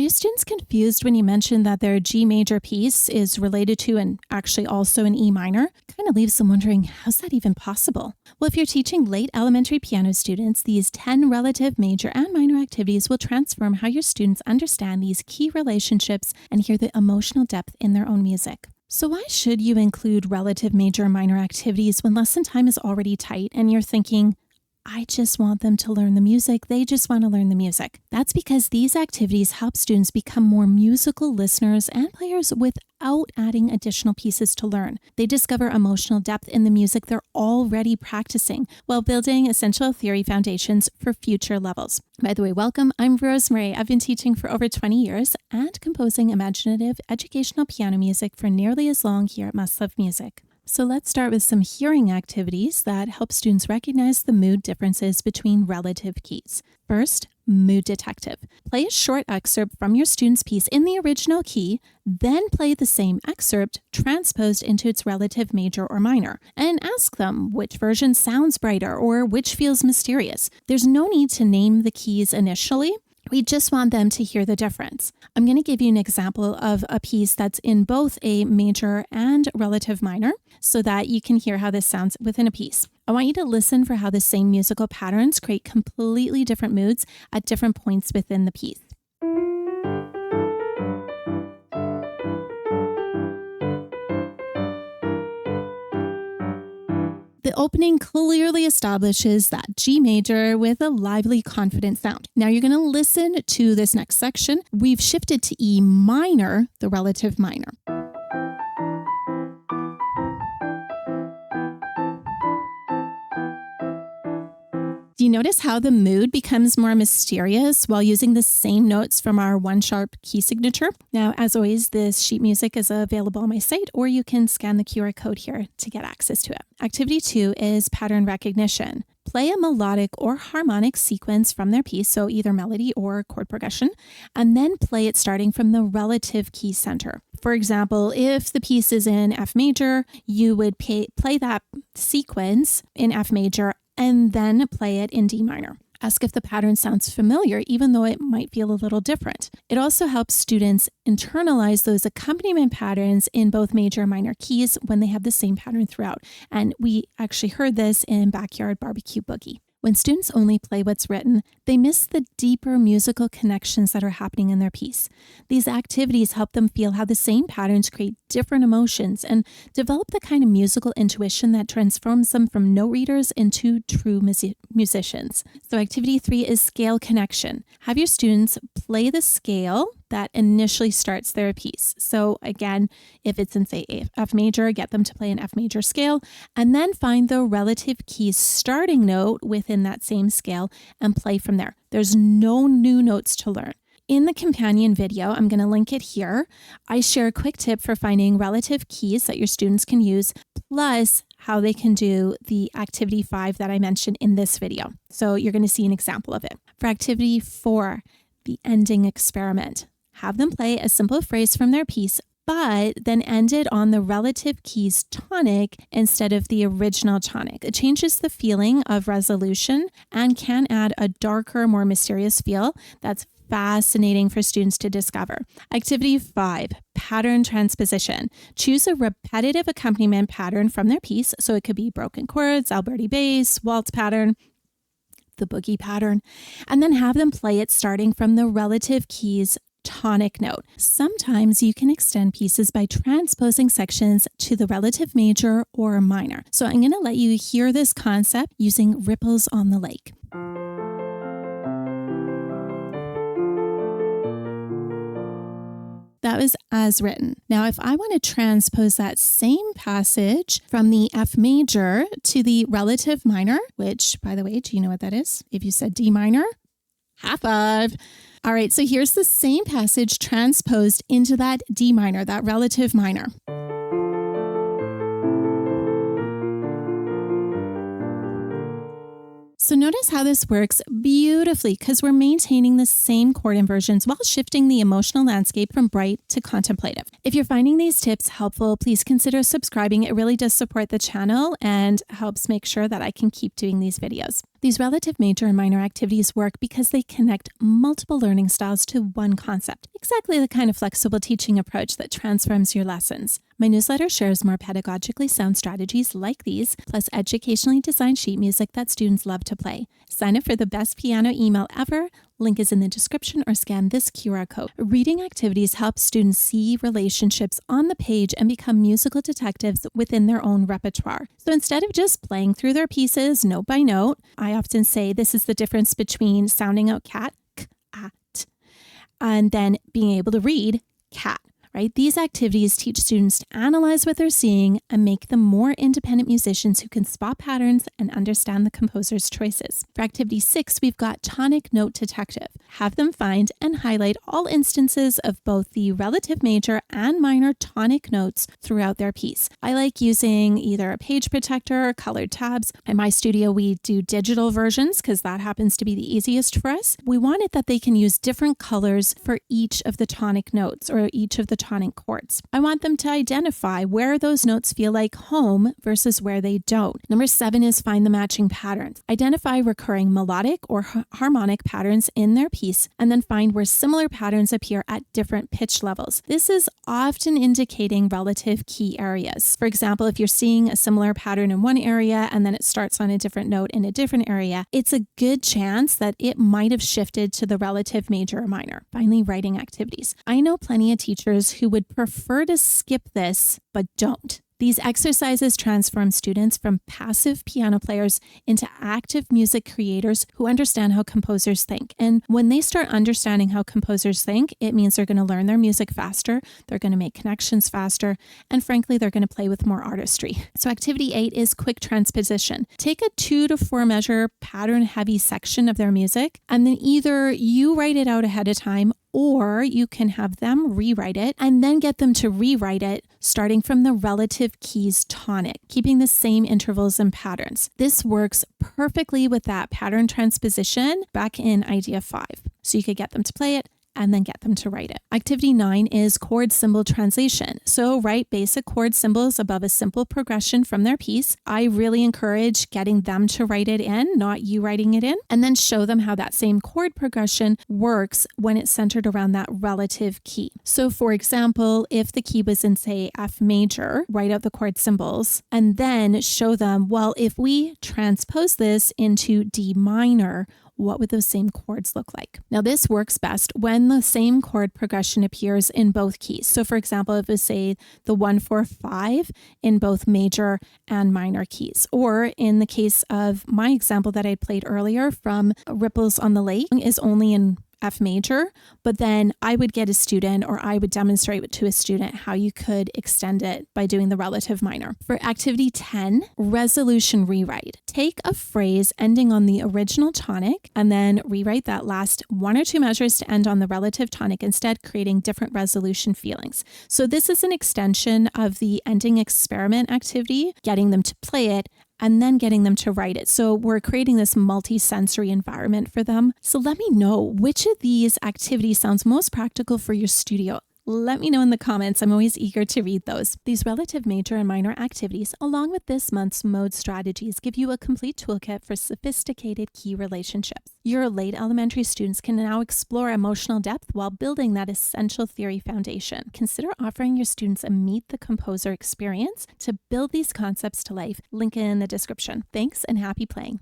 Are your students confused when you mention that their G major piece is related to and actually also an E minor? Kind of leaves them wondering, how's that even possible? Well, if you're teaching late elementary piano students, these 10 relative major and minor activities will transform how your students understand these key relationships and hear the emotional depth in their own music. So why should you include relative major and minor activities when lesson time is already tight and you're thinking, I just want them to learn the music. They just want to learn the music. That's because these activities help students become more musical listeners and players without adding additional pieces to learn. They discover emotional depth in the music they're already practicing while building essential theory foundations for future levels. By the way, welcome. I'm Rosemarie. I've been teaching for over 20 years and composing imaginative educational piano music for nearly as long here at Must Love Music. So let's start with some hearing activities that help students recognize the mood differences between relative keys. First, mood detective. Play a short excerpt from your student's piece in the original key, then play the same excerpt transposed into its relative major or minor, and ask them which version sounds brighter or which feels mysterious. There's no need to name the keys initially. We just want them to hear the difference. I'm going to give you an example of a piece that's in both a major and relative minor so that you can hear how this sounds within a piece. I want you to listen for how the same musical patterns create completely different moods at different points within the piece. The opening clearly establishes that G major with a lively, confident sound. Now you're going to listen to this next section. We've shifted to E minor, the relative minor. Do you notice how the mood becomes more mysterious while using the same notes from our one sharp key signature? Now, as always, this sheet music is available on my site, or you can scan the QR code here to get access to it. Activity 2 is pattern recognition. Play a melodic or harmonic sequence from their piece, so either melody or chord progression, and then play it starting from the relative key center. For example, if the piece is in F major, you would play that sequence in F major and then play it in D minor. Ask if the pattern sounds familiar, even though it might feel a little different. It also helps students internalize those accompaniment patterns in both major and minor keys when they have the same pattern throughout. And we actually heard this in Backyard Barbecue Boogie. When students only play what's written, they miss the deeper musical connections that are happening in their piece. These activities help them feel how the same patterns create different emotions and develop the kind of musical intuition that transforms them from note readers into true musicians. So activity 3 is scale connection. Have your students play the scale that initially starts their piece. So again, if it's in, say, F major, get them to play an F major scale, and then find the relative key starting note within that same scale and play from there. There's no new notes to learn. In the companion video, I'm going to link it here. I share a quick tip for finding relative keys that your students can use, plus how they can do the activity 5 that I mentioned in this video. So you're going to see an example of it. For activity 4, the ending experiment. Have them play a simple phrase from their piece, but then end it on the relative key's tonic instead of the original tonic. It changes the feeling of resolution and can add a darker, more mysterious feel that's fascinating for students to discover. Activity 5, pattern transposition. Choose a repetitive accompaniment pattern from their piece. So it could be broken chords, Alberti bass, waltz pattern, the boogie pattern, and then have them play it starting from the relative key's tonic note. Sometimes you can extend pieces by transposing sections to the relative major or minor. So I'm going to let you hear this concept using Ripples on the Lake. That was as written. Now, if I want to transpose that same passage from the F major to the relative minor, which, by the way, do you know what that is? If you said D minor, high five. All right, so here's the same passage transposed into that D minor, that relative minor. So notice notice how this works beautifully because we're maintaining the same chord inversions while shifting the emotional landscape from bright to contemplative. If you're finding these tips helpful, please consider subscribing. It really does support the channel and helps make sure that I can keep doing these videos. These relative major and minor activities work because they connect multiple learning styles to one concept, exactly the kind of flexible teaching approach that transforms your lessons. My newsletter shares more pedagogically sound strategies like these, plus educationally designed sheet music that students love to play. Sign up for the best piano email ever. Link is in the description or scan this QR code. Reading activities help students see relationships on the page and become musical detectives within their own repertoire. So instead of just playing through their pieces note by note, I often say this is the difference between sounding out cat, cat, and then being able to read cat. Right? These activities teach students to analyze what they're seeing and make them more independent musicians who can spot patterns and understand the composer's choices. For activity 6, we've got tonic note detective. Have them find and highlight all instances of both the relative major and minor tonic notes throughout their piece. I like using either a page protector or colored tabs. In my studio, we do digital versions because that happens to be the easiest for us. We want it that they can use different colors for each of the tonic notes or each of the tonic chords. I want them to identify where those notes feel like home versus where they don't. Number 7 is find the matching patterns. Identify recurring melodic or harmonic patterns in their piece and then find where similar patterns appear at different pitch levels. This is often indicating relative key areas. For example, if you're seeing a similar pattern in one area and then it starts on a different note in a different area, it's a good chance that it might have shifted to the relative major or minor. Finally, writing activities. I know plenty of teachers who would prefer to skip this, but don't. These exercises transform students from passive piano players into active music creators who understand how composers think. And when they start understanding how composers think, it means they're going to learn their music faster, they're going to make connections faster, and frankly, they're going to play with more artistry. So activity 8 is quick transposition. Take a 2 to 4 measure pattern-heavy section of their music, and then either you write it out ahead of time or you can have them rewrite it and then get them to rewrite it starting from the relative keys tonic, keeping the same intervals and patterns. This works perfectly with that pattern transposition back in Idea 5. So you could get them to play it and then get them to write it. Activity 9 is chord symbol translation. So write basic chord symbols above a simple progression from their piece. I really encourage getting them to write it in, not you writing it in, and then show them how that same chord progression works when it's centered around that relative key. So for example, if the key was in, say, F major, write out the chord symbols and then show them, well, if we transpose this into D minor, what would those same chords look like? Now, this works best when the same chord progression appears in both keys. So for example, if we say the 1, 4, 5 in both major and minor keys, or in the case of my example that I played earlier from Ripples on the Lake is only in F major, but then I would get a student or I would demonstrate to a student how you could extend it by doing the relative minor. For activity 10, resolution rewrite. Take a phrase ending on the original tonic and then rewrite that last 1 or 2 measures to end on the relative tonic, instead creating different resolution feelings. So this is an extension of the ending experiment activity, getting them to play it and then getting them to write it. So we're creating this multi-sensory environment for them. So let me know which of these activities sounds most practical for your studio. Let me know in the comments. I'm always eager to read those. These relative major and minor activities, along with this month's mode strategies, give you a complete toolkit for sophisticated key relationships. Your late elementary students can now explore emotional depth while building that essential theory foundation. Consider offering your students a Meet the Composer experience to build these concepts to life. Link in the description. Thanks and happy playing.